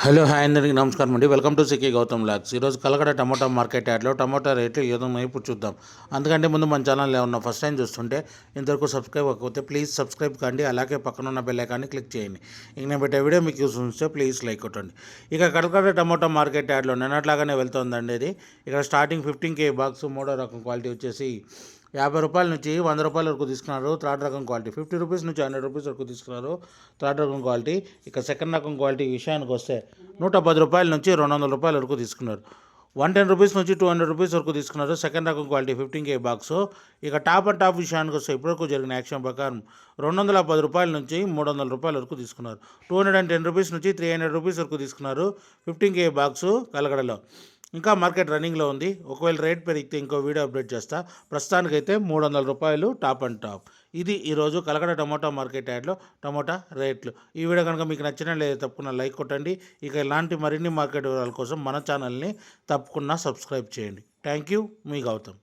Hello hi అందరికీ నమస్కారం అండి. Welcome to CK Gautam logs. ఈరోజు కలకడ టమాటా మార్కెట్ యార్డ్లో టమాటా రేట్లు ఏదో ఇప్పుడు చూద్దాం. అందుకంటే ముందు మన ఛానల్ ఏమన్నా ఫస్ట్ టైం చూస్తుంటే ఇంతవరకు సబ్స్క్రైబ్ అవ్వకపోతే ప్లీజ్ సబ్స్క్రైబ్ కండి, అలాగే పక్కన ఉన్న బెల్ ఐకాన్ని క్లిక్ చేయండి. ఇంక నేను పెట్టే వీడియో మీకు యూస్ ఉంటే ప్లీజ్ లైక్ కొట్టండి. ఇక కలకడ టమాటా మార్కెట్ యార్డ్లో నిన్నట్లాగానే వెళ్తుందండి. ఇది ఇక్కడ స్టార్టింగ్ 15K బాక్స్ మూడో రకం క్వాలిటీ వచ్చేసి 50 రూపాయల నుంచి 100 రూపాయల వరకు తీసుకున్నారు. థర్డ్ రకం క్వాలిటీ 50 రూపీస్ నుంచి 100 రూపీస్ వరకు తీసుకున్నారు. థర్డ్ రకం క్వాలిటీ. ఇక సెకండ్ రకం క్వాలిటీ విషయానికి వస్తే 110 రూపాయల నుంచి 200 రూపాయల వరకు తీసుకున్నారు. 110 రూపీస్ నుంచి 200 రూపీస్ వరకు తీసుకున్నారు. సెకండ్ రకం క్వాలిటీ 15K బాక్స్. ఇక టాప్ అండ్ టాప్ విషయానికి వస్తే ఇప్పటివరకు జరిగిన యాక్షన్ ప్రకారం 210 రూపాయల నుంచి 300 రూపాయల వరకు తీసుకున్నారు. 210 రూపీస్ నుంచి 300 రూపీస్ వరకు తీసుకున్నారు 15K బాక్సు కలగడలో. ఇంకా మార్కెట్ రన్నింగ్లో ఉంది. ఒకవేళ రేట్ పెరిగితే ఇంకో వీడియో అప్డేట్ చేస్తా. ప్రస్తుతానికైతే 300 రూపాయలు టాప్ అండ్ టాప్. ఇది ఈరోజు కలకడ టమోటా మార్కెట్ యార్డ్లో టమోటా రేట్లు. ఈ వీడియో కనుక మీకు నచ్చిన లేదా తప్పకుండా లైక్ కొట్టండి. ఇక ఇలాంటి మరిన్ని మార్కెట్ వివరాల కోసం మన ఛానల్ని తప్పకుండా సబ్స్క్రైబ్ చేయండి. థ్యాంక్ యూ, మీ గౌతమ్.